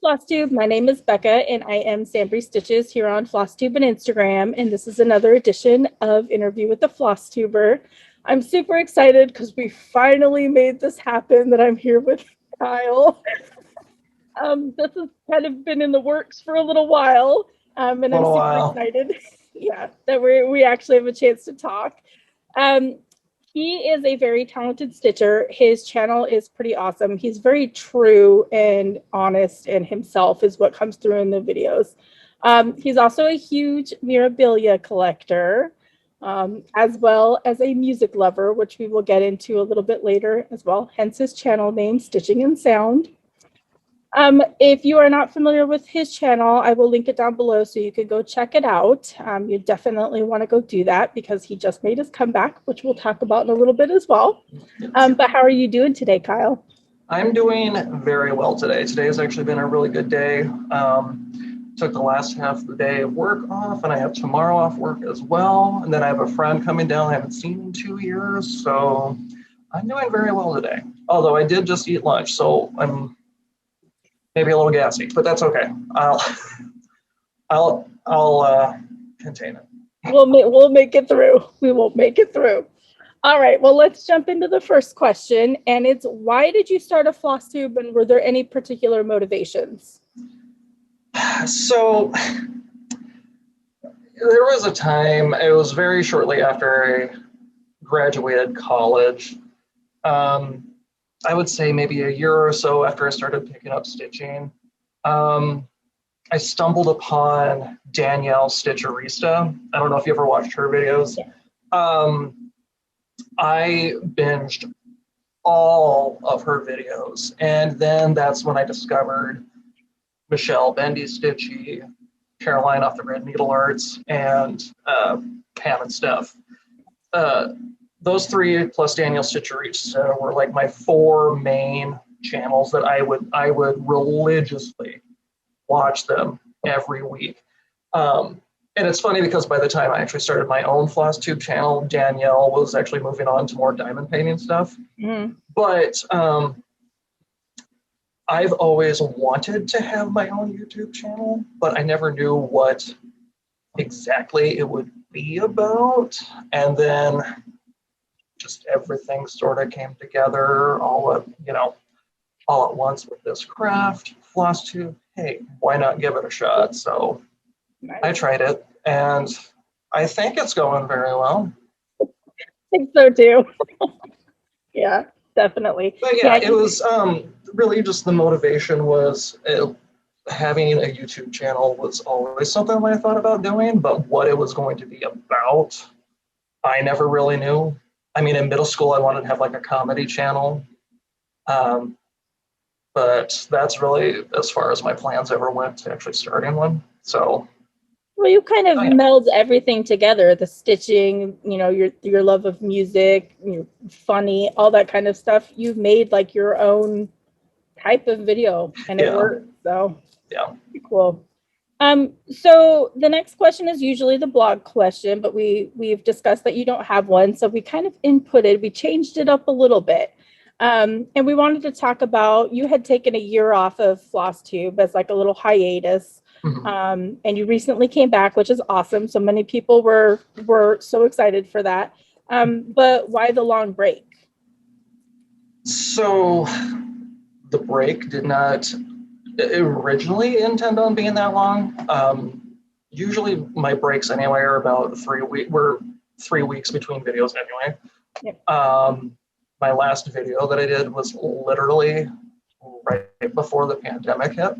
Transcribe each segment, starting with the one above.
Flosstube. My name is Becca, and I am SamBrie Stitches here on Flosstube and Instagram. And this is another edition of Interview with the Flosstuber. I'm super excited because we finally made this happen. That I'm here with Kyle. This has kind of been in the works for a little while, and I'm super excited. Yeah, that we actually have a chance to talk. He is a very talented stitcher. His channel is pretty awesome. He's very true and honest, and himself is what comes through in the videos. He's also a huge Mirabilia collector, as well as a music lover, which we will get into a little bit later as well, hence his channel name, Stitching and Sound. If you are not familiar with his channel, I will link it down below so you can go check it out. You definitely want to go do that because he just made his comeback, which we'll talk about in a little bit as well. But how are you doing today, Kyle? I'm doing very well today. Today has actually been a really good day. Took the last half of the day of work off, and I have tomorrow off work as well. And then I have a friend coming down I haven't seen in 2 years, so I'm doing very well today. Although I did just eat lunch, so I'm maybe a little gassy, but that's okay. I'll contain it. We'll make it through. We will make it through. All right. Well, let's jump into the first question, and it's why did you start a floss tube, and were there any particular motivations? So there was a time. It was very shortly after I graduated college. I would say maybe a year or so after I started picking up stitching, I stumbled upon Danielle Stitcherista. I don't know if you ever watched her videos. Yeah. I binged all of her videos, and then that's when I discovered Michelle Bendy Stitchy, Caroline off the Red Needle Arts, and Pam and Steph. Those three plus Danielle Stitcherista were like my four main channels that I would religiously watch them every week. And it's funny because by the time I actually started my own floss tube channel, Danielle was actually moving on to more diamond painting stuff. Mm-hmm. But I've always wanted to have my own YouTube channel, but I never knew what exactly it would be about. And then just everything sort of came together all at once with this craft, floss tube. Hey, why not give it a shot? So nice. I tried it, and I think it's going very well. I think so too. Yeah, definitely. But yeah, it was really just the motivation was having a YouTube channel was always something I thought about doing, but what it was going to be about, I never really knew. I mean, in middle school, I wanted to have like a comedy channel. But that's really as far as my plans ever went to actually starting one. So, well, you kind of meld everything together: the stitching, your love of music, funny, all that kind of stuff. You've made like your own type of video, and it worked. So, yeah, cool. So the next question is usually the blog question, but we've discussed that you don't have one, so we kind of we changed it up a little bit. And we wanted to talk about, you had taken a year off of Flosstube as like a little hiatus. Mm-hmm. And you recently came back, which is awesome. So many people were so excited for that. But why the long break? So the break did not originally intend on being that long. Usually my breaks anyway are about 3 weeks. We're 3 weeks between videos anyway. Yep. My last video that I did was literally right before the pandemic hit.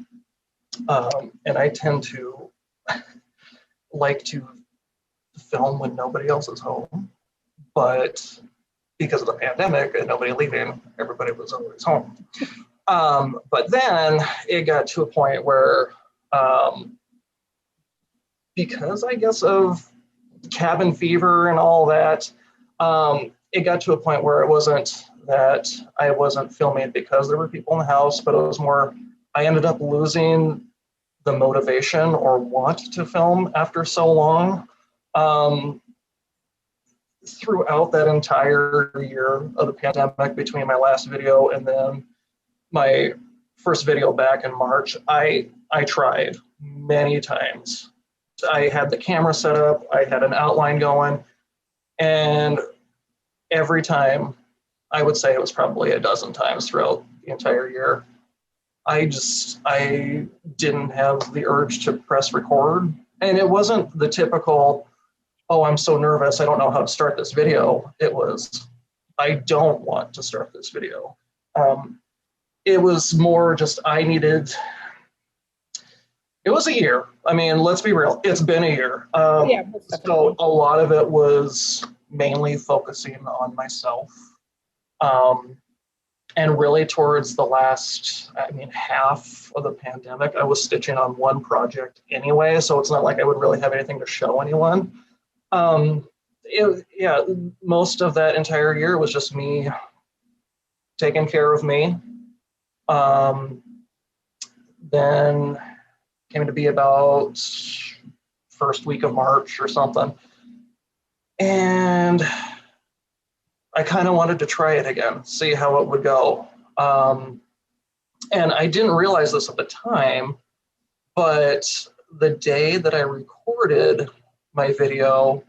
And I tend to like to film when nobody else is home. But because of the pandemic and nobody leaving, everybody was always home. But then it got to a point where, because I guess of cabin fever and all that, it got to a point where it wasn't that I wasn't filming because there were people in the house, but it was more, I ended up losing the motivation or want to film after so long. Throughout that entire year of the pandemic, between my last video and then my first video back in March, I tried many times. I had the camera set up, I had an outline going, and every time, I would say it was probably a dozen times throughout the entire year, I didn't have the urge to press record. And it wasn't the typical, oh, I'm so nervous, I don't know how to start this video. It was, I don't want to start this video. It was more just, it was a year. I mean, let's be real, it's been a year. Yeah, so a lot of it was mainly focusing on myself. And really towards the last, half of the pandemic, I was stitching on one project anyway, so it's not like I would really have anything to show anyone. Most of that entire year was just me taking care of me. Then came to be about first week of March or something. And I kind of wanted to try it again, see how it would go. And I didn't realize this at the time, but the day that I recorded my video,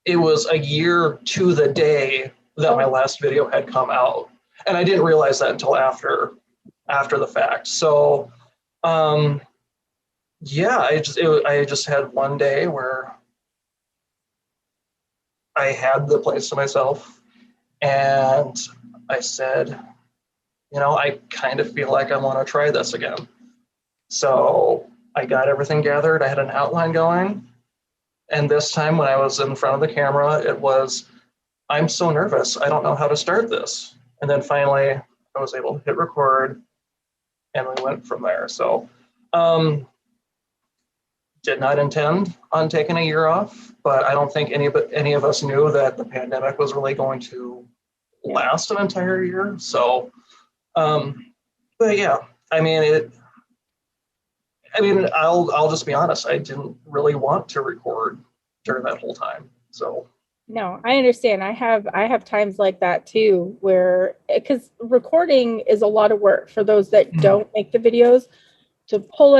it was a year to the day that my last video had come out. And I didn't realize that until after the fact. So, I just had one day where I had the place to myself, and I said, I kind of feel like I want to try this again. So I got everything gathered. I had an outline going. And this time when I was in front of the camera, it was, I'm so nervous. I don't know how to start this. And then finally I was able to hit record, and we went from there. So did not intend on taking a year off, but I don't think any of us knew that the pandemic was really going to last an entire year. So, but yeah, I'll just be honest. I didn't really want to record during that whole time. So. No, I understand. I have times like that too, where, because recording is a lot of work for those that don't make the videos, to pull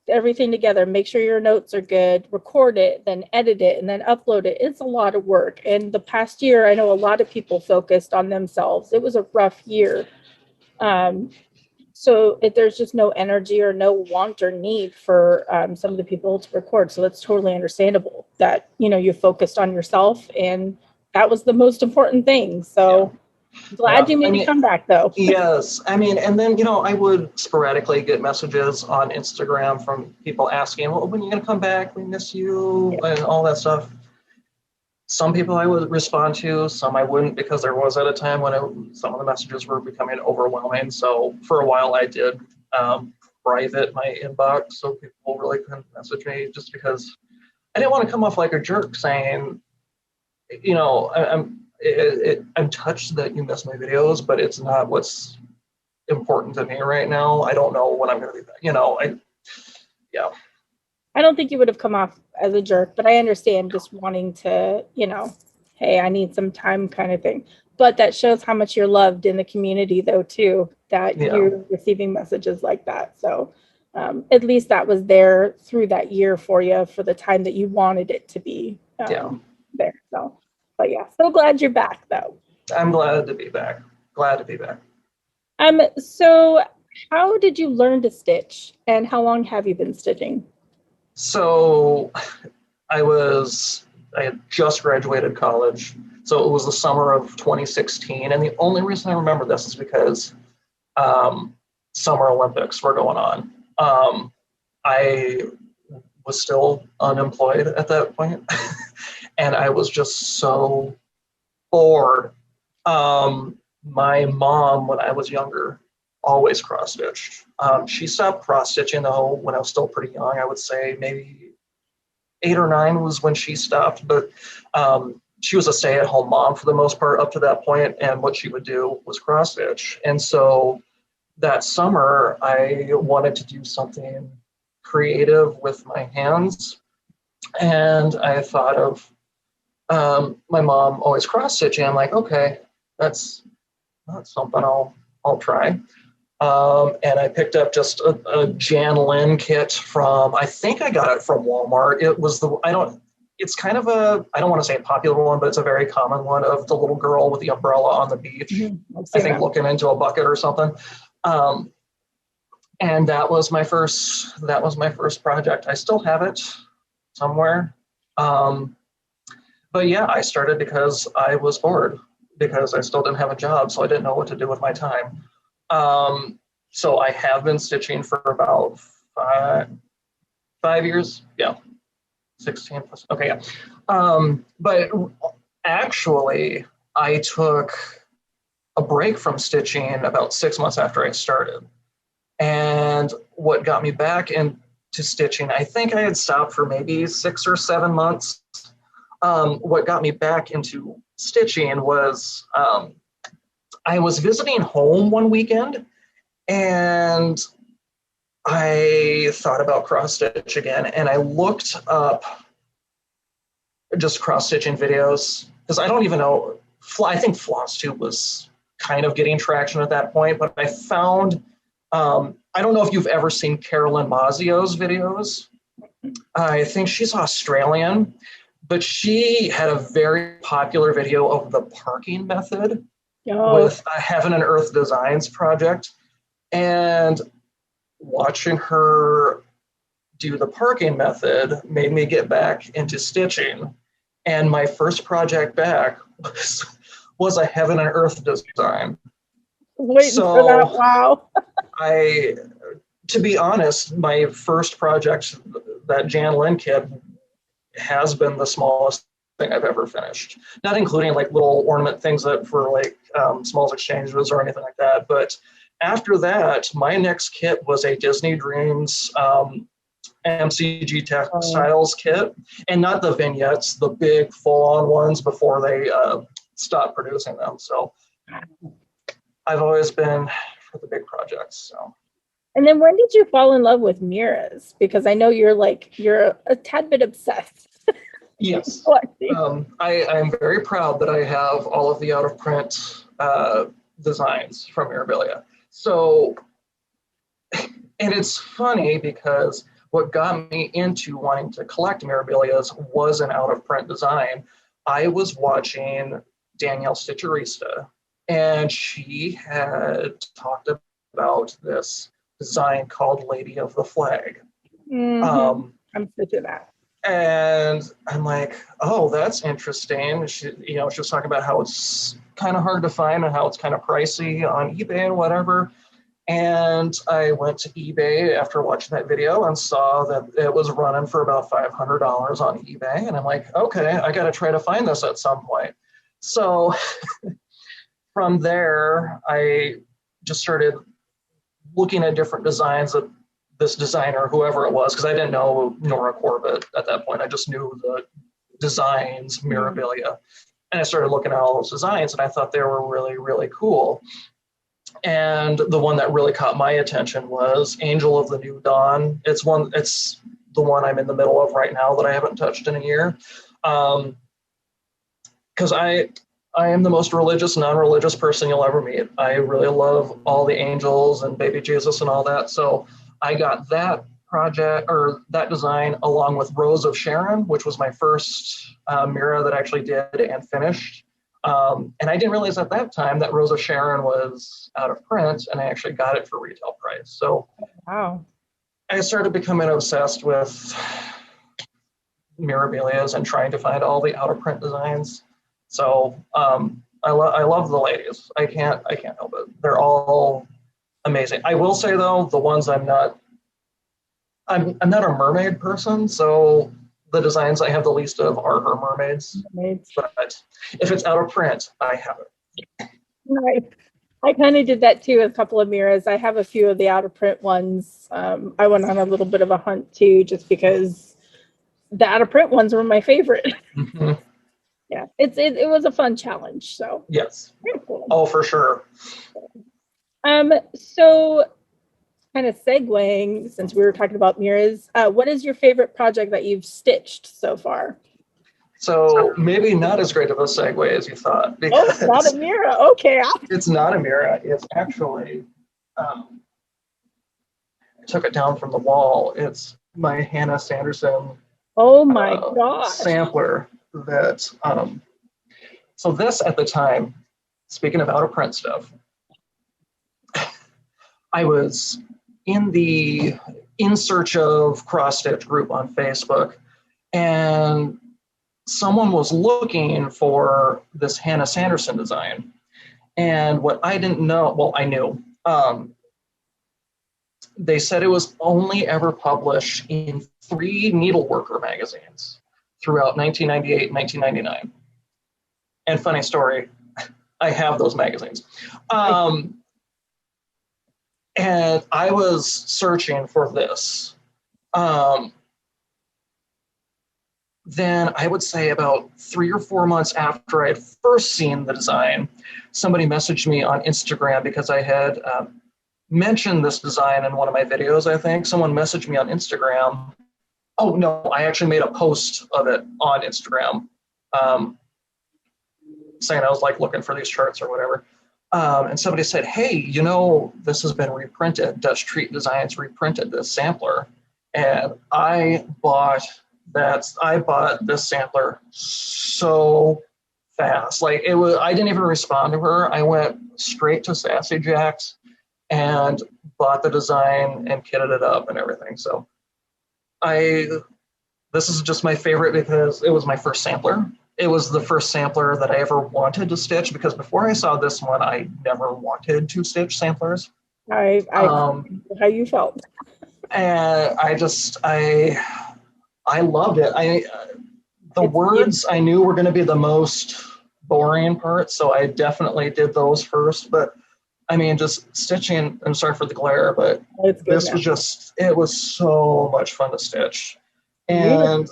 everything together, make sure your notes are good, record it, then edit it, and then upload it. It's a lot of work. And the past year, I know a lot of people focused on themselves. It was a rough year. So there's just no energy or no want or need for some of the people to record. So that's totally understandable that, you focused on yourself, and that was the most important thing. So glad you made a comeback, though. Yes. And then, I would sporadically get messages on Instagram from people asking, well, when are you going to come back? We miss you, and all that stuff. Some people I would respond to, some I wouldn't, because there was at a time when some of the messages were becoming overwhelming. So for a while I did private my inbox so people really couldn't message me, just because I didn't want to come off like a jerk saying, I'm touched that you miss my videos, but it's not what's important to me right now. I don't know when I'm going to be back. I don't think you would have come off as a jerk, but I understand just wanting to, hey, I need some time kind of thing. But that shows how much you're loved in the community, though, too, that you're receiving messages like that. So at least that was there through that year for you, for the time that you wanted it to be there. So, but yeah, so glad you're back, though. I'm glad to be back. So how did you learn to stitch, and how long have you been stitching? So I had just graduated college. So it was the summer of 2016. And the only reason I remember this is because Summer Olympics were going on. I was still unemployed at that point. And I was just so bored. My mom, when I was younger, always cross-stitched. She stopped cross-stitching, though, when I was still pretty young. I would say maybe 8 or 9 was when she stopped, but she was a stay-at-home mom for the most part up to that point, and what she would do was cross-stitch. And so that summer, I wanted to do something creative with my hands, and I thought of my mom always cross-stitching. I'm like, okay, that's something I'll try. And I picked up just a Jan Lin kit from, I think I got it from Walmart. It was it's kind of I don't want to say a popular one, but it's a very common one of the little girl with the umbrella on the beach. Mm-hmm. I think looking into a bucket or something. And that was my first project. I still have it somewhere. But yeah, I started because I was bored, because I still didn't have a job, so I didn't know what to do with my time. So I have been stitching for about 5 years. Yeah, 16 plus. Okay, yeah. But actually, I took a break from stitching about 6 months after I started. And what got me back into stitching, I think I had stopped for maybe 6 or 7 months. What got me back into stitching was I was visiting home one weekend, and I thought about cross stitch again, and I looked up just cross stitching videos, because I don't even know, I think Flosstube was kind of getting traction at that point, but I found, I don't know if you've ever seen Carolyn Mazzio's videos. I think she's Australian, but she had a very popular video of the parking method with a Heaven and Earth Designs project. And watching her do the parking method made me get back into stitching. And my first project back was a Heaven and Earth design. Waiting for that, wow. To be honest, my first project, that Jan Lin kit, has been the smallest thing I've ever finished. Not including like little ornament things that for like smalls exchanges or anything like that. But after that, my next kit was a Disney Dreams MCG Textiles kit, and not the vignettes, the big full-on ones before they stopped producing them. So I've always been for the big projects. So. And then when did you fall in love with mirrors? Because I know you're a tad bit obsessed. Yes. I'm very proud that I have all of the out-of-print designs from Mirabilia. So, and it's funny because what got me into wanting to collect Mirabilias was an out-of-print design. I was watching Danielle Stitcherista, and she had talked about this design called Lady of the Flag. Mm-hmm. I'm stitching that. And I'm like, oh, that's interesting. She was talking about how it's kind of hard to find and how it's kind of pricey on eBay and whatever. And I went to eBay after watching that video and saw that it was running for about $500 on eBay. And I'm like, okay, I got to try to find this at some point. So from there, I just started looking at different designs of this designer, whoever it was, because I didn't know Nora Corbett at that point. I just knew the designs, Mirabilia. And I started looking at all those designs, and I thought they were really, really cool. And the one that really caught my attention was Angel of the New Dawn. It's the one I'm in the middle of right now that I haven't touched in a year. Because I am the most religious, non-religious person you'll ever meet. I really love all the angels and baby Jesus and all that. So I got that project, or that design, along with Rose of Sharon, which was my first Mira that I actually did and finished. And I didn't realize at that time that Rose of Sharon was out of print, and I actually got it for retail price. So wow. I started becoming obsessed with Mirabilias and trying to find all the out of print designs. So I love the ladies. I can't help it. They're all amazing. I will say though, the ones I'm not a mermaid person, so the designs I have the least of are her mermaids. But if it's out of print, I have it. Right. I kind of did that too with a couple of mirrors. I have a few of the out of print ones. I went on a little bit of a hunt too, just because the out of print ones were my favorite. Mm-hmm. Yeah, it was a fun challenge. So yes, cool. Oh, for sure. So kind of segueing, since we were talking about mirrors, what is your favorite project that you've stitched so far? So maybe not as great of a segue as you thought. Because it's not a mirror. Okay. It's not a mirror. It's actually I took it down from the wall. It's my Hannah Sanderson Oh my gosh. sampler that, so this at the time, speaking of out of print stuff, I was in the In Search of Cross Stitch group on Facebook, and someone was looking for this Hannah Sanderson design. And what I didn't know, well, I knew, they said it was only ever published in 3 needleworker magazines throughout 1998 and 1999. And funny story, I have those magazines. And I was searching for this. Then I would say about 3 or 4 months after I had first seen the design, somebody messaged me on Instagram because I had mentioned this design in one of my videos, I think. Someone messaged me on Instagram. Oh, no, I actually made a post of it on Instagram saying I was like looking for these charts or whatever. And somebody said, hey, you know, this has been reprinted. Dutch Treat Designs reprinted this sampler. And I bought this sampler so fast. Like it was, I didn't even respond to her. I went straight to Sassy Jacks and bought the design and kitted it up and everything. So this is just my favorite because it was my first sampler. It was the first sampler that I ever wanted to stitch, because before I saw this one, I never wanted to stitch samplers. I how you felt. And I loved it. The words I knew were going to be the most boring part, so I definitely did those first. But I mean, just stitching, I'm sorry for the glare, but this was just, it was so much fun to stitch. And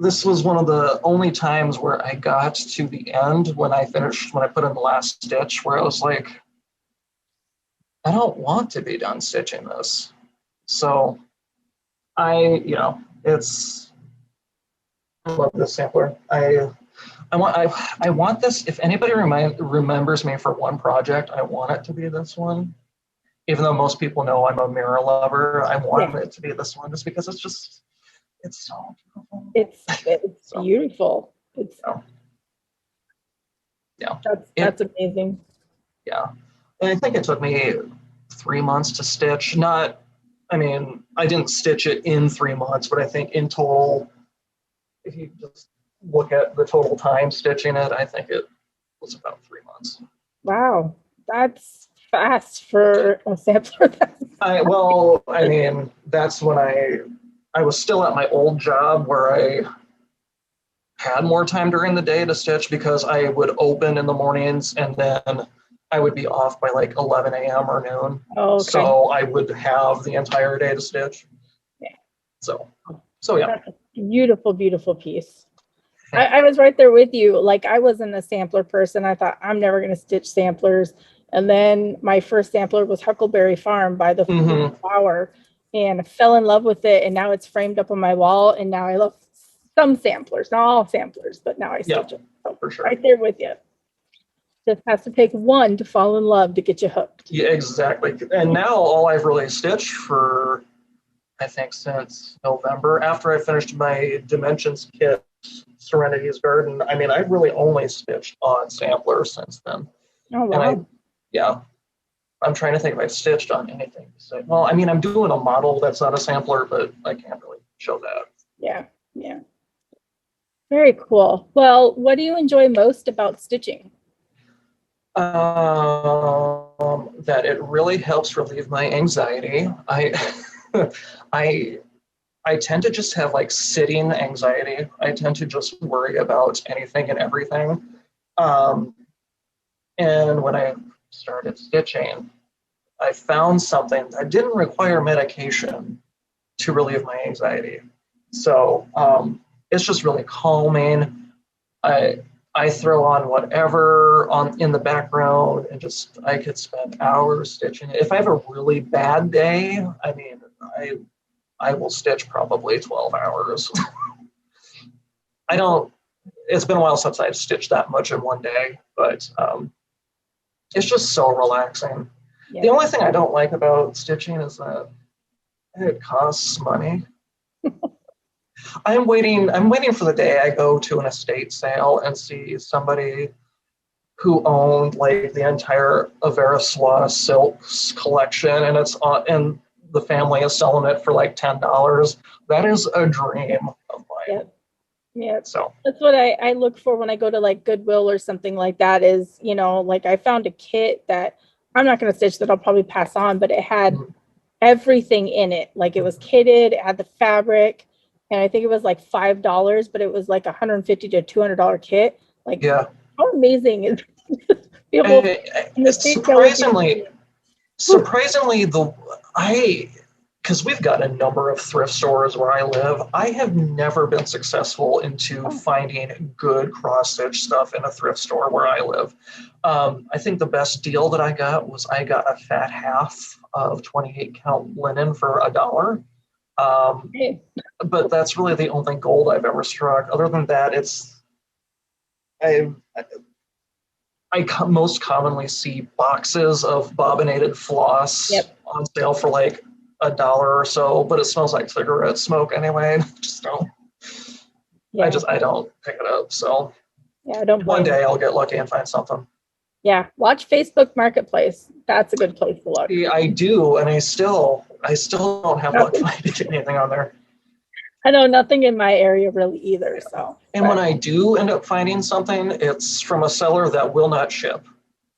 this was one of the only times where I got to the end when I put in the last stitch, where I was like, I don't want to be done stitching this. So I love this sampler. I want this, if anybody remembers me for one project, I want it to be this one. Even though most people know I'm a mirror lover, I want it to be this one just because it's so beautiful. It's so beautiful. It's that's amazing. Yeah. And I think it took me 3 months to stitch. I didn't stitch it in 3 months, but I think in total, if you just look at the total time stitching it, I think it was about 3 months. Wow, that's fast for a sampler. That's when I was still at my old job where I had more time during the day to stitch, because I would open in the mornings and then I would be off by like 11 a.m. or noon. Oh, okay. So I would have the entire day to stitch. Yeah. So yeah. That's a beautiful, beautiful piece. I was right there with you. Like, I wasn't a sampler person. I thought, I'm never going to stitch samplers. And then my first sampler was Huckleberry Farm by the Flower, and I fell in love with it. And now it's framed up on my wall. And now I love some samplers, not all samplers, but now I stitch it. So for sure. Right there with you. Just has to take one to fall in love to get you hooked. Yeah, exactly. And now all I've really stitched for, I think, since November, after I finished my Dimensions kit, Serenity's Garden, I've really only stitched on samplers since then. Oh, wow. And I'm trying to think if I've stitched on anything. Well, I'm doing a model that's not a sampler, but I can't really show that. Yeah. Very cool. Well, what do you enjoy most about stitching? That it really helps relieve my anxiety. I tend to just have like sitting anxiety. I tend to just worry about anything and everything. And when I started stitching, I found something that didn't require medication to relieve my anxiety. So it's just really calming. I throw on whatever in the background and I could spend hours stitching. If I have a really bad day, I will stitch probably 12 hours. It's been a while since I've stitched that much in one day, but it's just so relaxing. The only thing I don't like about stitching is that it costs money. I'm waiting for the day I go to an estate sale and see somebody who owned like the entire Aversois silks collection, and it's on, and the family is selling it for like $10. That is a dream of mine. Yep. Yeah. So that's what I look for when I go to like Goodwill or something like that is, you know, like I found a kit that I'm not going to stitch that I'll probably pass on, but it had everything in it. Like it was kitted, it had the fabric, and I think it was like $5, but it was like $150 to $200 kit. Like, yeah, how amazing is be able surprisingly because we've got a number of thrift stores where I live, I have never been successful into finding good cross-stitch stuff in a thrift store where I live. I think the best deal that I got was I got a fat half of 28 count linen for $1. But that's really the only gold I've ever struck. Other than that, I most commonly see boxes of bobbinated floss on sale for like $1 or so, but it smells like cigarette smoke anyway. Just don't. Yeah. I don't pick it up. So yeah, don't. One day I'll get lucky and find something. Yeah, watch Facebook Marketplace. That's a good place to look. Yeah, I do, and I still don't have luck finding anything on there. I know nothing in my area really either. So, and when I do end up finding something, it's from a seller that will not ship.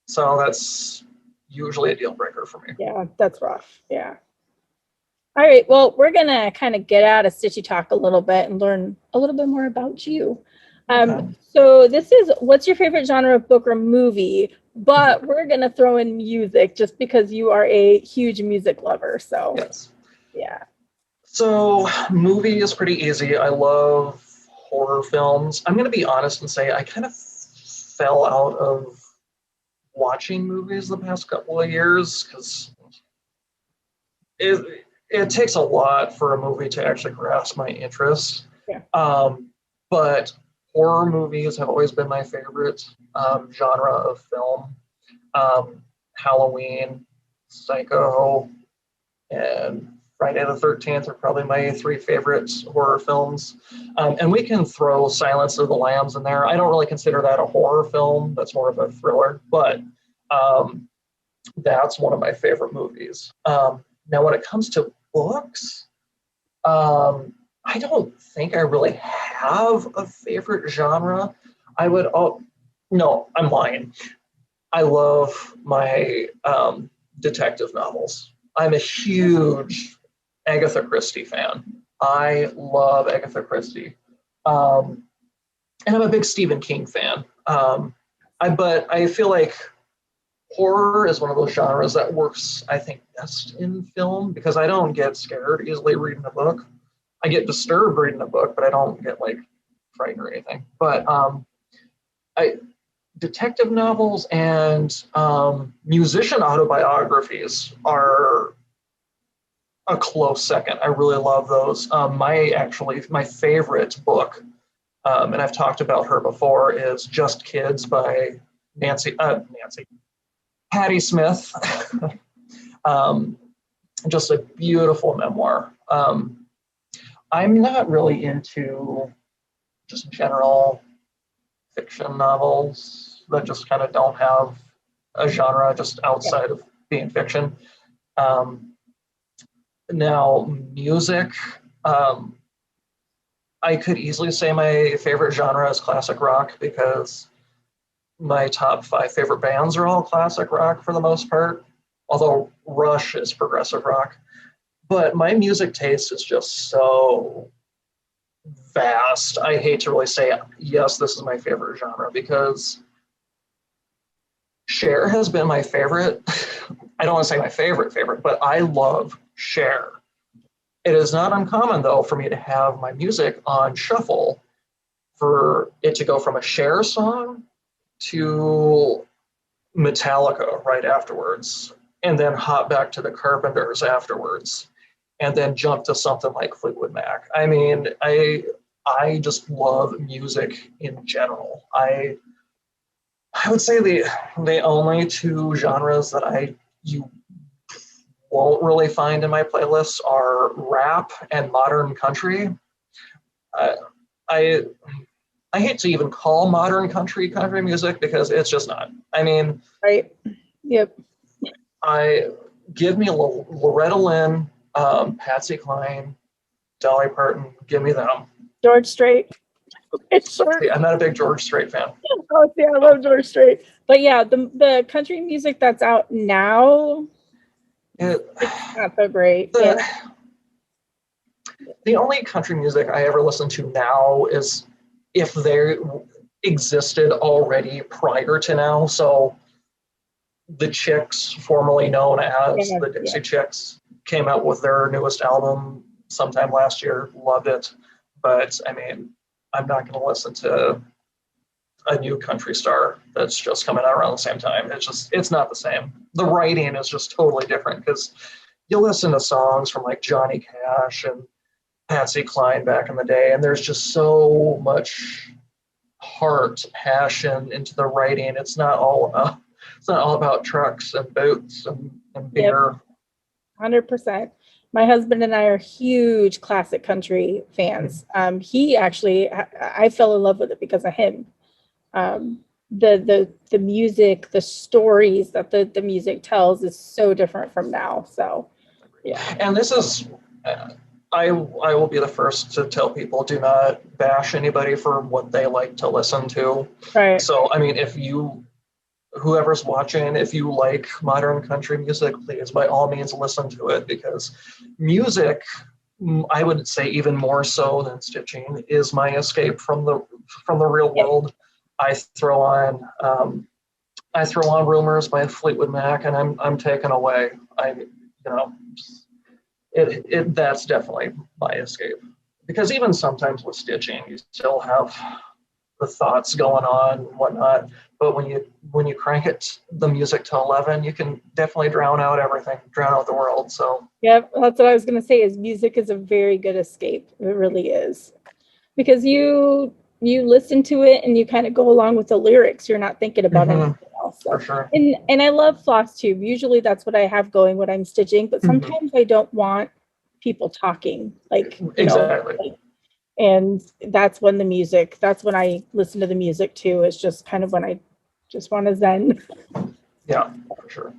So that's usually a deal breaker for me. Yeah, that's rough. Yeah. All right. Well, we're gonna kind of get out of Stitchy Talk a little bit and learn a little bit more about you. So this is what's your favorite genre of book or movie? But we're gonna throw in music just because you are a huge music lover. So yes. Yeah. So movie is pretty easy. I love horror films. I'm going to be honest and say I kind of fell out of watching movies the past couple of years because it takes a lot for a movie to actually grasp my interest. Yeah. But horror movies have always been my favorite genre of film. Halloween, Psycho, and Friday the 13th are probably my 3 favorite horror films. And we can throw Silence of the Lambs in there. I don't really consider that a horror film. That's more of a thriller, but that's one of my favorite movies. Now, when it comes to books, I don't think I really have a favorite genre. No, I'm lying. I love my detective novels. I'm a huge Agatha Christie fan. I love Agatha Christie. And I'm a big Stephen King fan. But I feel like horror is one of those genres that works, I think, best in film because I don't get scared easily reading a book. I get disturbed reading a book, but I don't get like frightened or anything. But detective novels and musician autobiographies are a close second. I really love those. My favorite book, and I've talked about her before, is Just Kids by Patti Smith. Just a beautiful memoir. I'm not really into just general fiction novels that just kind of don't have a genre just outside of being fiction. Now, music, I could easily say my favorite genre is classic rock because my top 5 favorite bands are all classic rock for the most part, although Rush is progressive rock. But my music taste is just so vast. I hate to really say, yes, this is my favorite genre because Cher has been my favorite. I don't want to say my favorite, but I love Cher. It is not uncommon, though, for me to have my music on shuffle for it to go from a Cher song to Metallica right afterwards, and then hop back to the Carpenters afterwards, and then jump to something like Fleetwood Mac. I mean, I just love music in general. I would say the only 2 genres that you won't really find in my playlists are rap and modern country. I I hate to even call modern country music because it's just not. I mean, Right. Yep. I give me Loretta Lynn, Patsy Cline, Dolly Parton. Give me them. George Strait. It's short. See, I'm not a big George Strait fan. Oh, yeah, I love George Strait. But yeah, the country music that's out now, it's not so great. The only country music I ever listen to now is if they existed already prior to now. So the Chicks, formerly known as the Dixie Chicks, came out with their newest album sometime last year. Loved it. But I mean, I'm not going to listen to a new country star that's just coming out around the same time. It's not the same. The writing is just totally different because you listen to songs from like Johnny Cash and Patsy Cline back in the day, and there's just so much heart, passion into the writing. It's not all about trucks and boats and beer. 100%. My husband and I are huge classic country fans. He actually, I fell in love with it because of him. The music, the stories that the music tells is so different from now. So, yeah. And this is, I will be the first to tell people, do not bash anybody for what they like to listen to. Right. So, I mean, whoever's watching, if you like modern country music, please, by all means, listen to it, because music, I would say even more so than stitching, is my escape from the real world. I throw on Rumors by Fleetwood Mac, and I'm taken away. That's definitely my escape, because even sometimes with stitching, you still have the thoughts going on and whatnot. But when you crank the music to 11, you can definitely drown out the world. So yep, that's what I was going to say. Is music is a very good escape. It really is, because you listen to it and you kind of go along with the lyrics. You're not thinking about anything else. So. For sure. And I love Flosstube. Usually that's what I have going when I'm stitching. But sometimes I don't want people talking. Exactly. And that's when I listen to the music too. It's just kind of when I just want to zen. Yeah, for sure.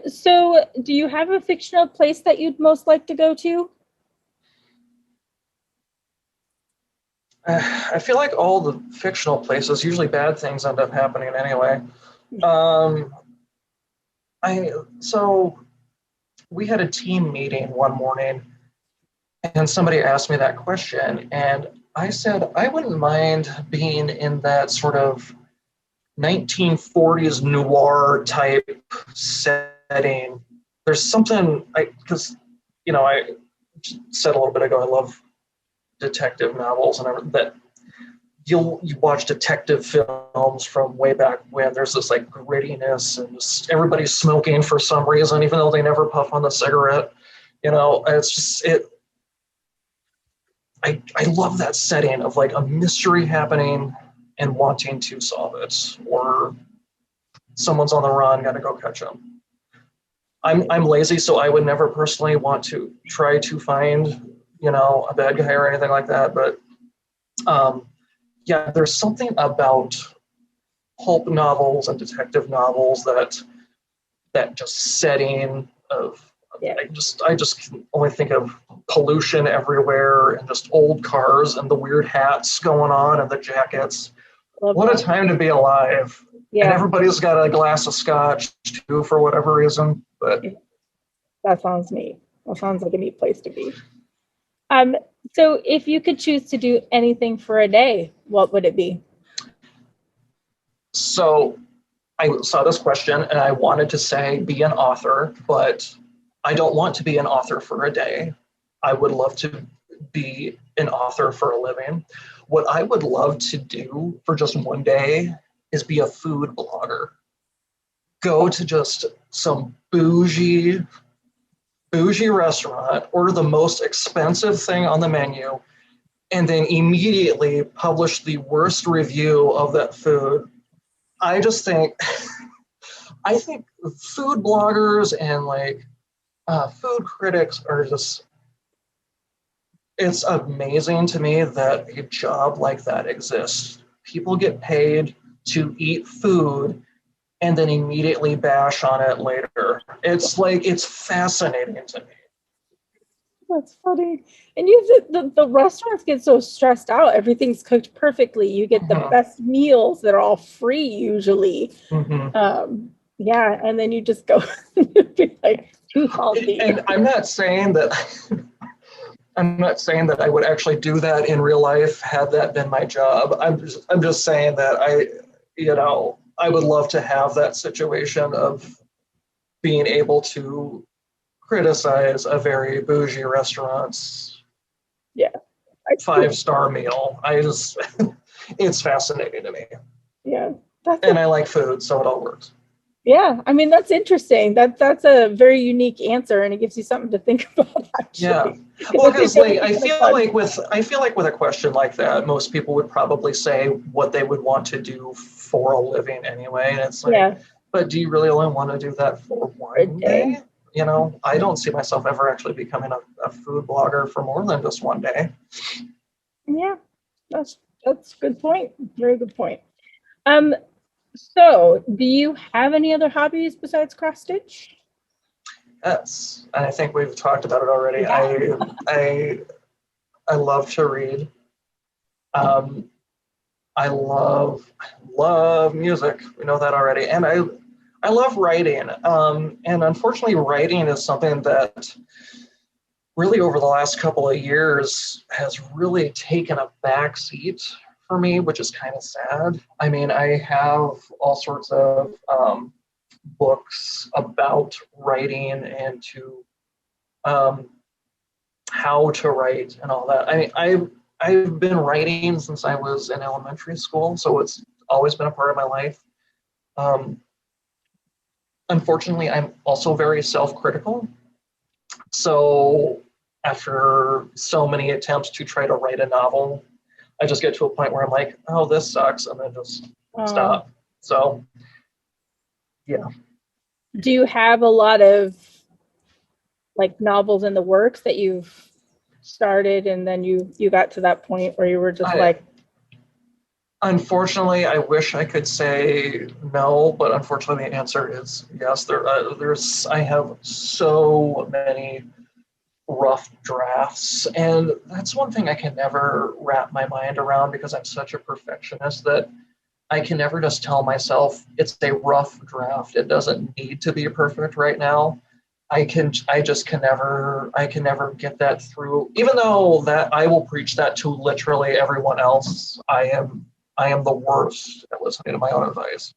So do you have a fictional place that you'd most like to go to? I feel like all the fictional places, usually bad things end up happening anyway. So we had a team meeting one morning, and somebody asked me that question, and I said I wouldn't mind being in that sort of 1940s noir type setting. There's something, because I said a little bit ago, I love detective novels and that you watch detective films from way back when. There's this like grittiness and just everybody's smoking for some reason, even though they never puff on the cigarette. It's just I love that setting of like a mystery happening and wanting to solve it, or someone's on the run, got to go catch them. I'm lazy, so I would never personally want to try to find a bad guy or anything like that. But there's something about pulp novels and detective novels that just setting of. I just can only think of pollution everywhere and just old cars and the weird hats going on and the jackets. What a time to be alive. Yeah. And everybody's got a glass of scotch too for whatever reason. But that sounds neat. That sounds like a neat place to be. So if you could choose to do anything for a day, what would it be? So I saw this question and I wanted to say be an author, but I don't want to be an author for a day. I would love to be an author for a living. What I would love to do for just one day is be a food blogger. Go to just some bougie restaurant, order the most expensive thing on the menu, and then immediately publish the worst review of that food. I just think I think food bloggers and like food critics are just, it's amazing to me that a job like that exists. People get paid to eat food and then immediately bash on it later. It's like, it's fascinating to me. That's funny. And the restaurants get so stressed out. Everything's cooked perfectly. You get the best meals that are all free usually. Yeah, and then you just go be like too healthy. And I'm not saying that I would actually do that in real life had that been my job. I'm just saying that I would love to have that situation of being able to criticize a very bougie restaurant's Yeah. 5-star meal. It's fascinating to me. Yeah. And I like food, so it all works. Yeah, I mean that's interesting. That's a very unique answer, and it gives you something to think about. Actually. Yeah, well, because like I feel like with a question like that, most people would probably say what they would want to do for a living anyway, and it's like, yeah. But do you really only want to do that for one day? You know, I don't see myself ever actually becoming a food blogger for more than just one day. Yeah, that's a good point. Very good point. So, do you have any other hobbies besides cross stitch? Yes, I think we've talked about it already. Yeah. I love to read. I love music. We know that already, and I love writing. And unfortunately, writing is something that really over the last couple of years has really taken a back seat for me, which is kind of sad. I mean, I have all sorts of books about writing and how to write and all that. I mean, I've been writing since I was in elementary school, so it's always been a part of my life. Unfortunately, I'm also very self-critical. So after so many attempts to try to write a novel, I just get to a point where I'm like, oh, this sucks, and then just stop. So, yeah. Do you have a lot of like novels in the works that you've started and then you got to that point where you were just like? Unfortunately, I wish I could say no, but unfortunately the answer is yes. I have so many rough drafts, and that's one thing I can never wrap my mind around because I'm such a perfectionist that I can never just tell myself it's a rough draft. It doesn't need to be perfect right now. I can never get that through, even though that I will preach that to literally everyone else. I am the worst at listening to my own advice.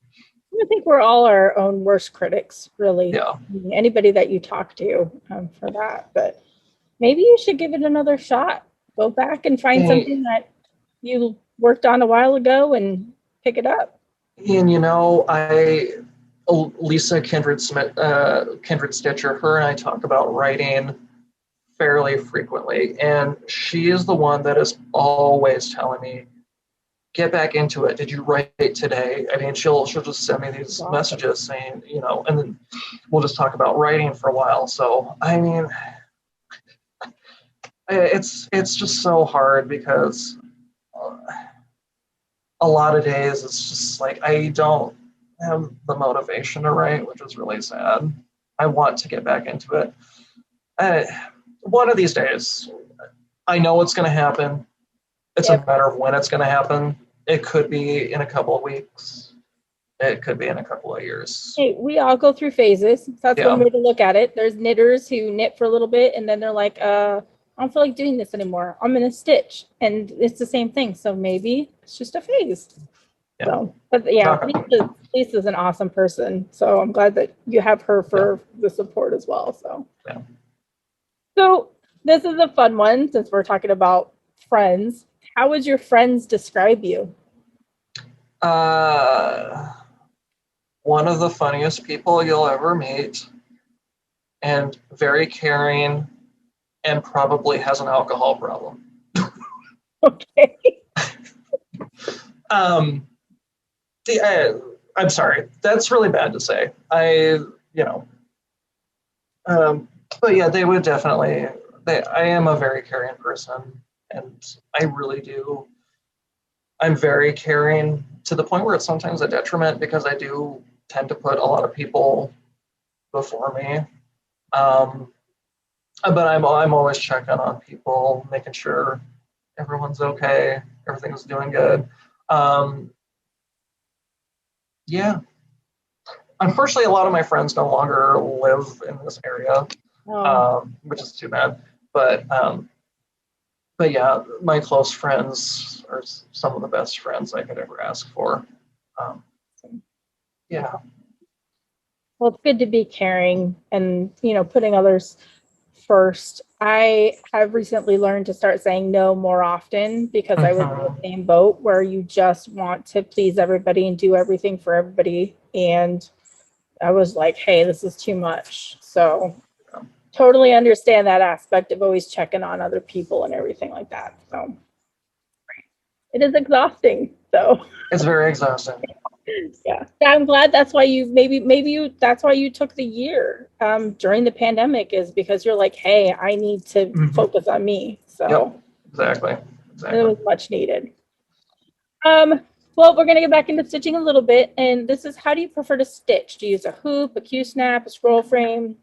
I think we're all our own worst critics, really. Yeah. Anybody that you talk to for that, but maybe you should give it another shot. Go back and find something that you worked on a while ago and pick it up. And Lisa Kindred Stitcher, her and I talk about writing fairly frequently, and she is the one that is always telling me, get back into it. Did you write today? I mean, she'll just send me these messages saying, and then we'll just talk about writing for a while. So, I mean, it's just so hard because a lot of days it's just like I don't have the motivation to write, which is really sad. I want to get back into it. One of these days, I know it's going to happen. It's a matter of when it's going to happen. It could be in a couple of weeks. It could be in a couple of years. Hey, we all go through phases. That's one way to look at it. There's knitters who knit for a little bit and then they're like, I don't feel like doing this anymore. I'm going to stitch. And it's the same thing. So maybe it's just a phase. Yeah. So, but yeah, Lisa's an awesome person. So I'm glad that you have her for the support as well. So, So this is a fun one since we're talking about friends. How would your friends describe you? One of the funniest people you'll ever meet, and very caring, and probably has an alcohol problem. Okay. I'm sorry. That's really bad to say. But yeah, they would definitely. I am a very caring person, and I really do. I'm very caring to the point where it's sometimes a detriment because I do tend to put a lot of people before me. Um, but I'm always checking on people, making sure everyone's okay, everything's doing good. Um, yeah. Unfortunately, a lot of my friends no longer live in this area, which is too bad. But yeah, my close friends are some of the best friends I could ever ask for. Um, yeah. Well, it's good to be caring and, putting others first. I have recently learned to start saying no more often because I was in the same boat where you just want to please everybody and do everything for everybody. And I was like, hey, this is too much. So totally understand that aspect of always checking on other people and everything like that. So it is exhausting. So It's very exhausting. yeah, I'm glad that's why that's why you took the year during the pandemic, is because you're like, hey, I need to focus on me. So yep, exactly. It was much needed. Well, we're gonna get back into stitching a little bit, and this is, how do you prefer to stitch? Do you use a hoop, a Q-snap, a scroll frame?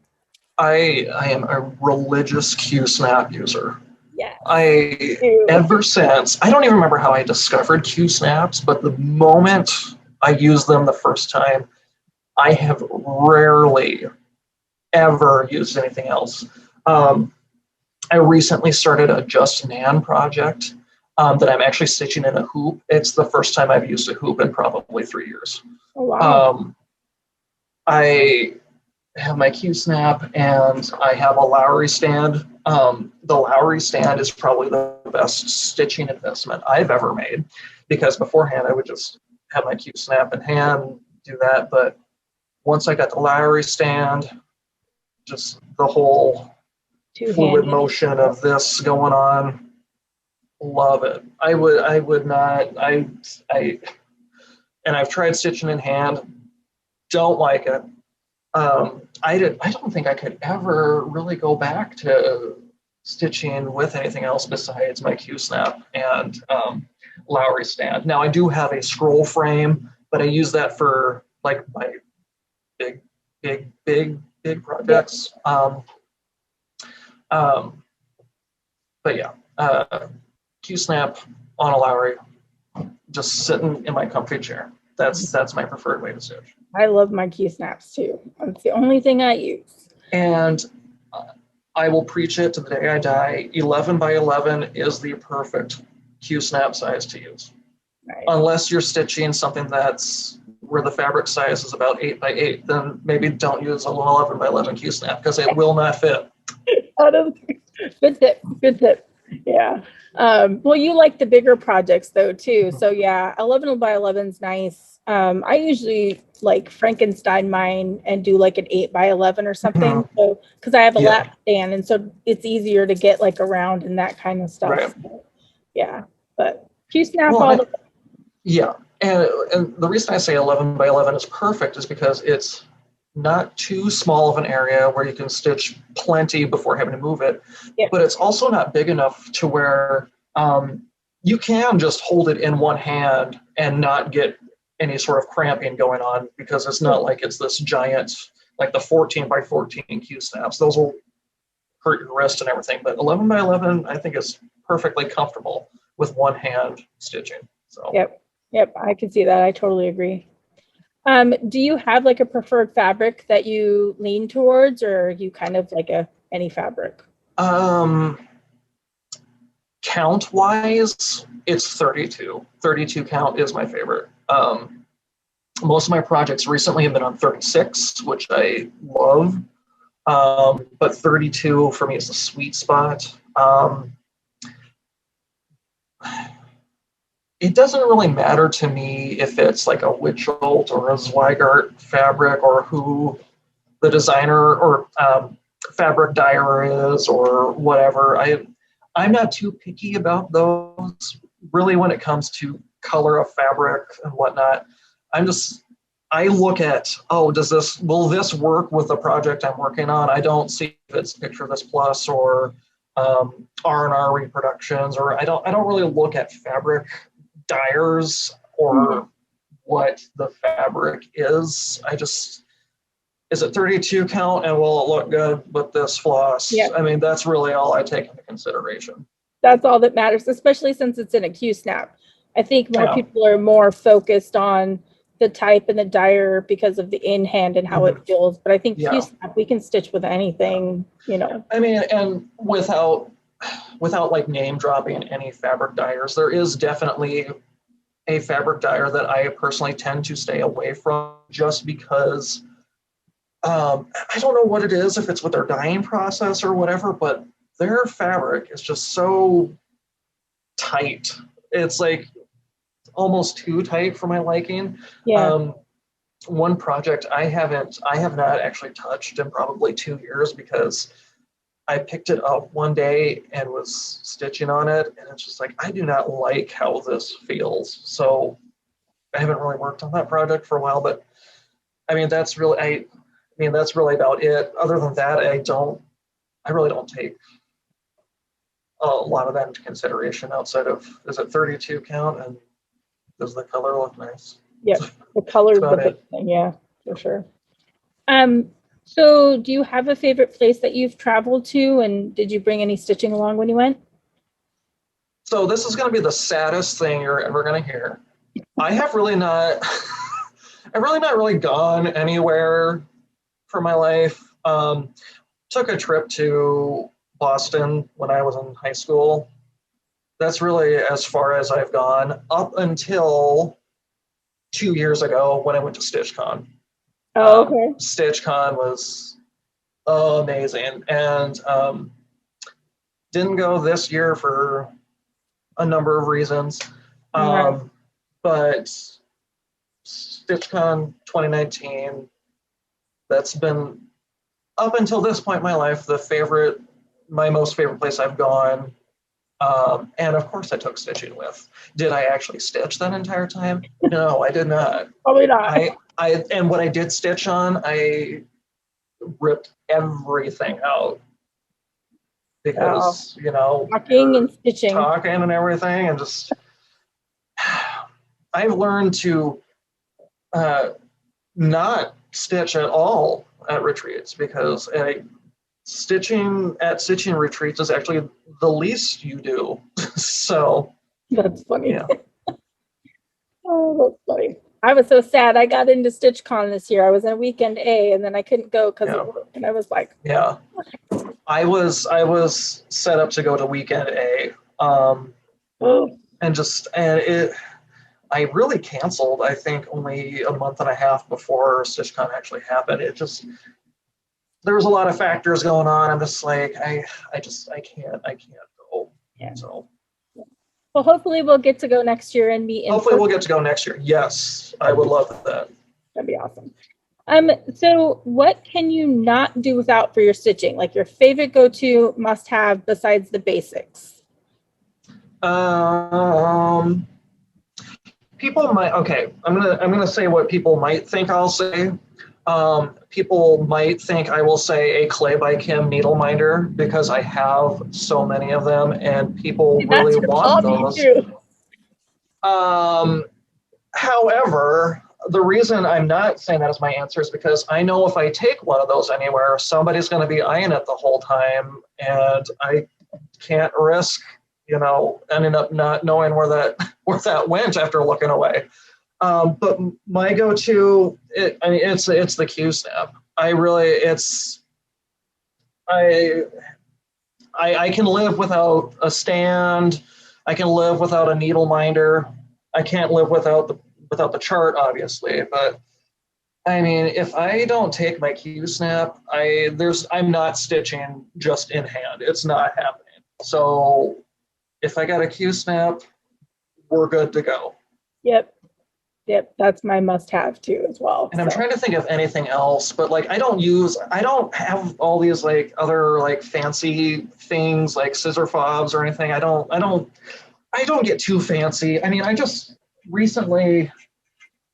I am a religious Q-snap user. Yes. Ever since, I don't even remember how I discovered Q-snaps, but the moment I used them the first time, I have rarely ever used anything else. I recently started a Just Nan project that I'm actually stitching in a hoop. It's the first time I've used a hoop in probably 3 years. Oh, wow. I have my Q-snap and I have a Lowry stand. The Lowry stand is probably the best stitching investment I've ever made, because beforehand I would just have my Q-snap in hand, do that. But once I got the Lowry stand, just the whole fluid motion of this going on, love it. I would not, and I've tried stitching in hand, don't like it. I don't think I could ever really go back to stitching with anything else besides my Q-snap and Lowry stand. Now I do have a scroll frame, but I use that for like my big projects. But yeah, Q-snap on a Lowry, just sitting in my comfy chair. That's my preferred way to stitch. I love my Q-snaps too. That's the only thing I use. And I will preach it to the day I die. 11 by 11 is the perfect Q-snap size to use. Right. Unless you're stitching something that's where the fabric size is about 8 by 8, then maybe don't use a 11 by 11 Q-snap because it will not fit. Good tip. Yeah. Well, you like the bigger projects though too. So yeah, 11 by 11 is nice. I usually like Frankenstein mine and do like an 8 by 11 or something. So because I have a lap stand, and so it's easier to get like around and that kind of stuff. Right. So, yeah, but Q-snap all the. Yeah, and the reason I say 11 by 11 is perfect is because it's not too small of an area where you can stitch plenty before having to move it, but it's also not big enough to where you can just hold it in one hand and not get any sort of cramping going on, because it's not like it's this giant, like the 14 by 14 Q-snaps. Those will hurt your wrist and everything, but 11 by 11 I think is perfectly comfortable with one hand stitching. So Yep, I can see that. I totally agree. Do you have like a preferred fabric that you lean towards, or are you kind of like any fabric? Count wise, it's 32. 32 count is my favorite. Most of my projects recently have been on 36, which I love. But 32 for me is the sweet spot. It doesn't really matter to me if it's like a Witchelt or a Zweigart fabric, or who the designer or fabric dyer is or whatever. I'm not too picky about those really when it comes to color of fabric and whatnot. I'm I look at, will this work with the project I'm working on? I don't see if it's Picture This Plus or R&R reproductions, or I don't really look at fabric dyers or what the fabric is. Is it 32 count and will it look good with this floss? Yeah. I mean, that's really all I take into consideration. That's all that matters, especially since it's in a Q-snap. I think more people are more focused on the type and the dyer because of the in-hand and how it feels. But I think Q-snap, we can stitch with anything, you know. I mean, and without like name dropping any fabric dyers, there is definitely a fabric dyer that I personally tend to stay away from, just because I don't know what it is, if it's with their dyeing process or whatever, but their fabric is just so tight. It's like almost too tight for my liking. Yeah. One project I have not actually touched in probably 2 years, because I picked it up one day and was stitching on it, and it's just like, I do not like how this feels. So I haven't really worked on that project for a while, but I mean, that's really about it. Other than that, I really don't take a lot of that into consideration outside of, is it 32 count and does the color look nice? Yeah, the color is the big thing. Yeah, for sure. So do you have a favorite place that you've traveled to, and did you bring any stitching along when you went? So this is going to be the saddest thing you're ever going to hear. I have really not, I've really not really gone anywhere for my life. Took a trip to Boston when I was in high school. That's really as far as I've gone, up until 2 years ago when I went to StitchCon. Oh, okay. StitchCon was amazing, and didn't go this year for a number of reasons. But StitchCon 2019, that's been, up until this point in my life, my most favorite place I've gone. And of course I took stitching with. Did I actually stitch that entire time? No, I did not. Probably not. And what I did stitch on, I ripped everything out, because, talking and stitching, talking and everything, and just, I've learned to not stitch at all at retreats, because stitching at stitching retreats is actually the least you do. So that's funny. Yeah. Oh, that's funny. I was so sad. I got into StitchCon this year. I was in weekend A, and then I couldn't go because of work. And I was like, yeah. I was set up to go to weekend A, I really canceled, I think, only a month and a half before StitchCon actually happened. There was a lot of factors going on. I'm just like, I can't go. Yeah. So. Well, hopefully we'll get to go next year and meet. Hopefully we'll get to go next year. Yes, I would love that. That'd be awesome. So what can you not do without for your stitching? Like your favorite go-to must-have besides the basics? People might, okay, I'm gonna say what people might think I'll say. People might think I will say a Clay by Kim needle minder, because I have so many of them and people really want those. However, the reason I'm not saying that as my answer is because I know if I take one of those anywhere, somebody's going to be eyeing it the whole time, and I can't risk, ending up not knowing where that went after looking away. But my go-to, it's the Q-snap. I can live without a stand. I can live without a needle minder. I can't live without the chart, obviously. But I mean, if I don't take my Q-snap, I'm not stitching just in hand. It's not happening. So if I got a Q-snap, we're good to go. Yep, that's my must-have too as well. And I'm trying to think of anything else, but like I don't have all these like other like fancy things like scissor fobs or anything. I don't get too fancy. I mean, I just recently,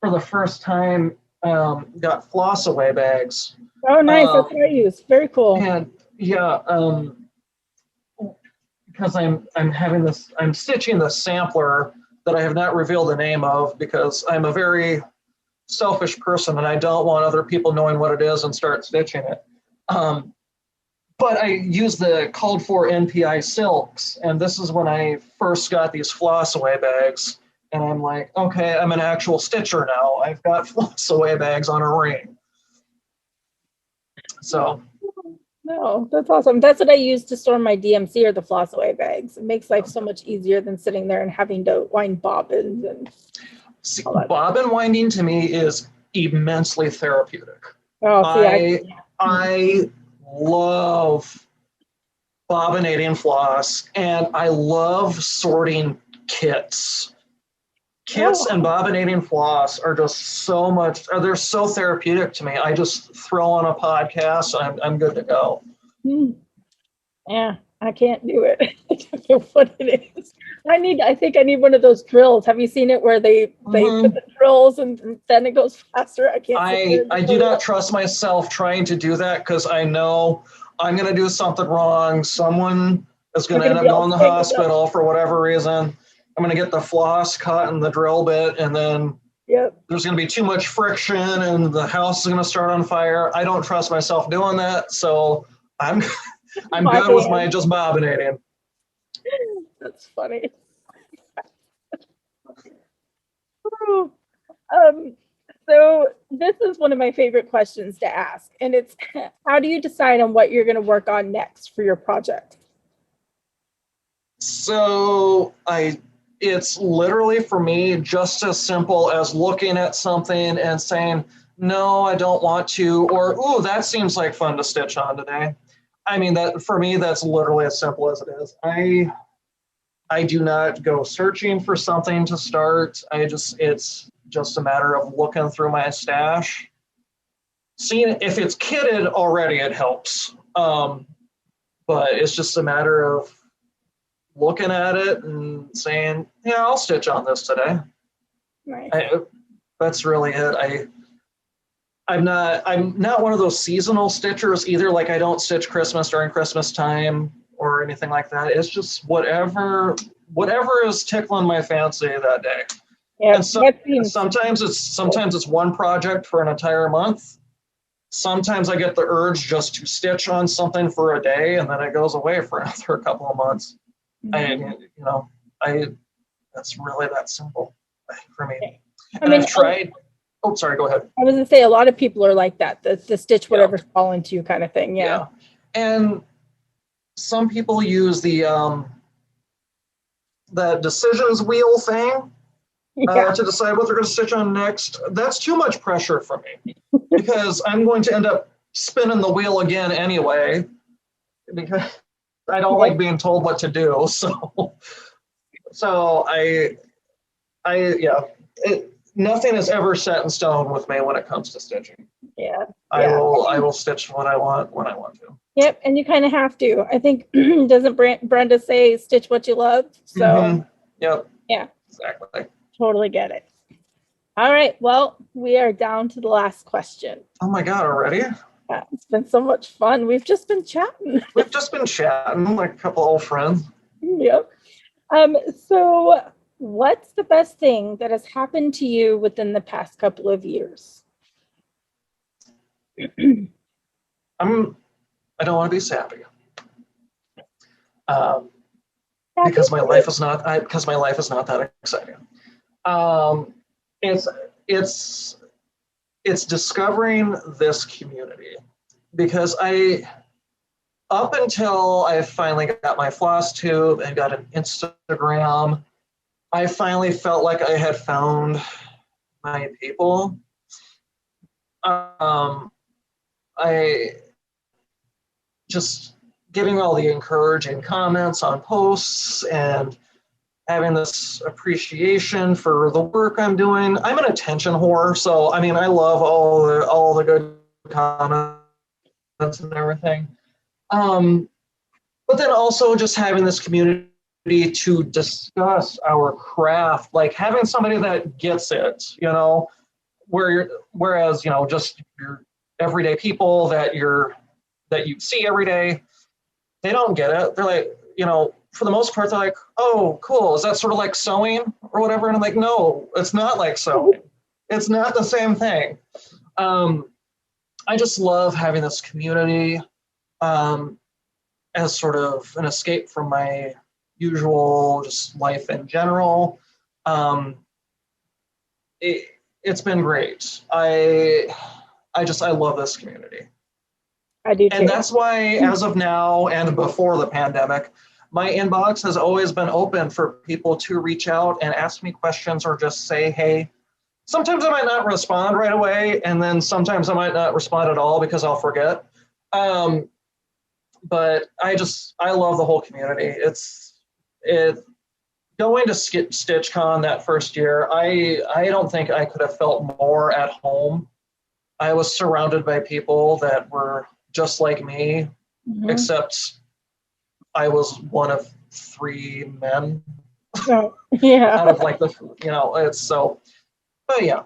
for the first time got floss away bags. Oh, nice. That's what I use. Very cool. And yeah, because I'm stitching the sampler that I have not revealed the name of because I'm a very selfish person and I don't want other people knowing what it is and start stitching it. But I use the called for NPI silks, and this is when I first got these floss away bags. And I'm like, okay, I'm an actual stitcher now. I've got floss away bags on a ring. So. No, that's awesome. That's what I use to store my DMC or the floss away bags. It makes life so much easier than sitting there and having to wind bobbins and See, bobbin winding to me is immensely therapeutic. Oh, see, I love bobbinating floss, and I love sorting kits. Kits and bobbinating floss are just so much, they're so therapeutic to me. I just throw on a podcast, I'm good to go. Yeah, I can't do it. I don't know what it is. I think I need one of those drills. Have you seen it where they put the drills and then it goes faster? I can't. I do not trust myself trying to do that because I know I'm going to do something wrong. Someone is going to end up going to the hospital for whatever reason. I'm going to get the floss caught in the drill bit, and then there's going to be too much friction and the house is going to start on fire. I don't trust myself doing that. So I'm good with my just bobbinating. That's funny. So this is one of my favorite questions to ask, and it's how do you decide on what you're going to work on next for your project? So it's literally for me just as simple as looking at something and saying, no, I don't want to, or, ooh, that seems like fun to stitch on today. I mean, that for me, that's literally as simple as it is. I do not go searching for something to start. It's just a matter of looking through my stash. Seeing if it's kitted already, it helps. But it's just a matter of looking at it and saying, yeah, I'll stitch on this today. Nice. That's really it. I'm not one of those seasonal stitchers either. Like I don't stitch Christmas during Christmas time or anything like that. It's just whatever is tickling my fancy that day. Yeah, and sometimes it's one project for an entire month. Sometimes I get the urge just to stitch on something for a day, and then it goes away for another couple of months. That's really that simple for me. Okay. And I've tried. Oh, sorry. Go ahead. I was gonna say a lot of people are like that. The stitch whatever's falling to you kind of thing. Yeah. And some people use the decisions wheel thing to decide what they're going to stitch on next. That's too much pressure for me because I'm going to end up spinning the wheel again anyway because I don't like being told what to do. So nothing is ever set in stone with me when it comes to stitching. Yeah. I will stitch what I want when I want to. Yep, and you kind of have to. I think doesn't Brenda say stitch what you love? So Yep. Yeah. Exactly. Totally get it. All right. Well, we are down to the last question. Oh my God, already? Yeah, it's been so much fun. We've just been chatting like a couple old friends. Yep. So what's the best thing that has happened to you within the past couple of years? I don't want to be sappy. Because my life is not that exciting. It's discovering this community because up until I finally got my floss tube and got an Instagram, I finally felt like I had found my people. I just getting all the encouraging comments on posts and having this appreciation for the work I'm doing. I'm an attention whore, so I mean, I love all the good comments and everything. But then also just having this community to discuss our craft, like having somebody that gets it, whereas, just your everyday people that you see every day, they don't get it. They're like, for the most part, they're like, oh, cool. Is that sort of like sewing or whatever? And I'm like, no, it's not like sewing. It's not the same thing. I just love having this community as sort of an escape from my usual just life in general. It's been great. I love this community. I do too. And that's why, as of now and before the pandemic, my inbox has always been open for people to reach out and ask me questions or just say, hey. Sometimes I might not respond right away, and then sometimes I might not respond at all because I'll forget. But I love the whole community. Going to StitchCon that first year, I don't think I could have felt more at home. I was surrounded by people that were just like me, except I was one of 3 men. Oh, yeah. Out of like it's so, but yeah.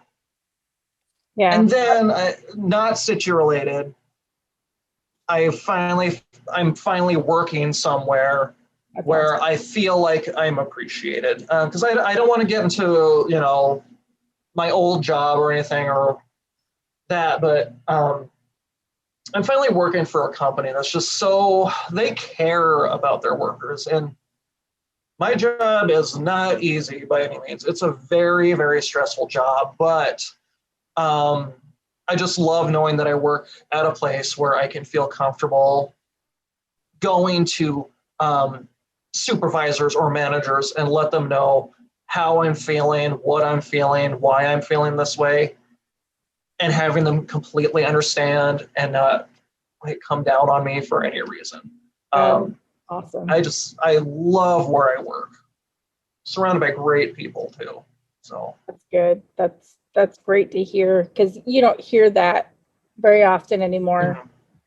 Yeah. And then, not Stitch-related, I'm finally working somewhere where I feel like I'm appreciated. Because I don't want to get into, my old job or anything or that, but I'm finally working for a company that's just they care about their workers. And my job is not easy by any means. It's a very, very stressful job, but I just love knowing that I work at a place where I can feel comfortable going to supervisors or managers and let them know how I'm feeling, what I'm feeling, why I'm feeling this way, and having them completely understand and not come down on me for any reason. Awesome. I love where I work. Surrounded by great people too. So that's good. That's great to hear, because you don't hear that very often anymore.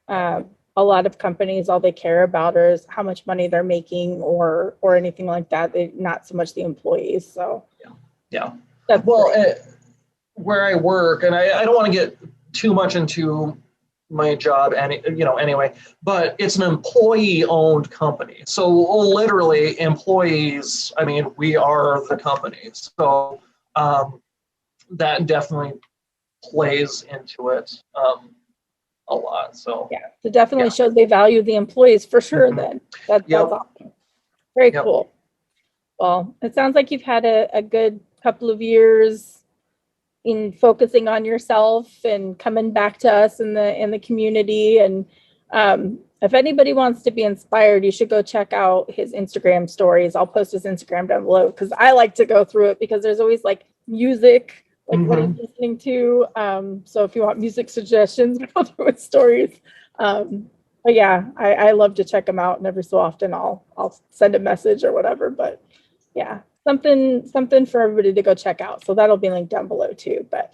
A lot of companies, all they care about is how much money they're making or anything like that. They not so much the employees. So yeah. That's where I work, and I don't want to get too much into my job anyway, but it's an employee-owned company. So literally employees, we are the company. So that definitely plays into it a lot. So yeah, it definitely shows they value the employees for sure. Then that's awesome. Very cool. Well, it sounds like you've had a good couple of years in focusing on yourself and coming back to us in the community. And if anybody wants to be inspired, you should go check out his Instagram stories. I'll post his Instagram down below because I like to go through it because there's always like music, like what he's listening to. So if you want music suggestions, go through his stories. But yeah, I love to check them out, and every so often I'll send a message or whatever. But yeah, something for everybody to go check out. So that'll be linked down below too. But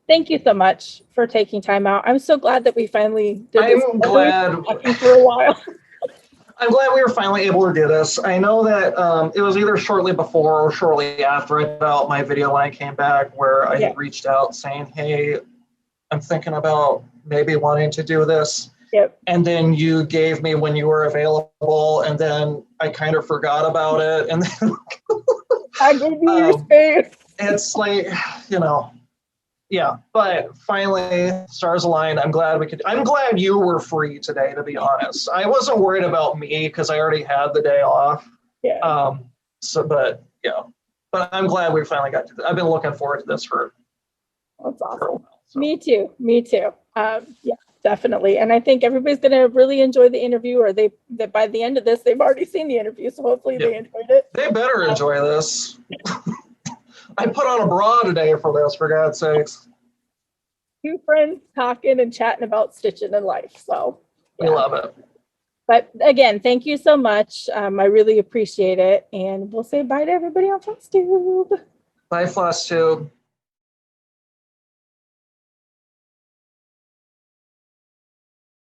thank you so much for taking time out. I'm so glad that we finally did this. I'm glad for a while. I'm glad we were finally able to do this. I know that it was either shortly before or shortly after I put out my video when I came back where I had reached out saying, hey, I'm thinking about maybe wanting to do this. Yep. And then you gave me when you were available, and then I kind of forgot about it. And then I gave you your space. It's like, yeah. But finally, stars aligned. I'm glad you were free today, to be honest. I wasn't worried about me because I already had the day off. Yeah. But I'm glad we finally got to this. I've been looking forward to this for. That's awesome. For a while, so. Me too. Yeah. Definitely. And I think everybody's going to really enjoy the interview, or that by the end of this, they've already seen the interview. So hopefully they enjoyed it. They better enjoy this. I put on a bra today for this, for God's sakes. 2 friends talking and chatting about stitching and life. So we love it. But again, thank you so much. I really appreciate it. And we'll say bye to everybody on Flosstube. Bye, Flosstube.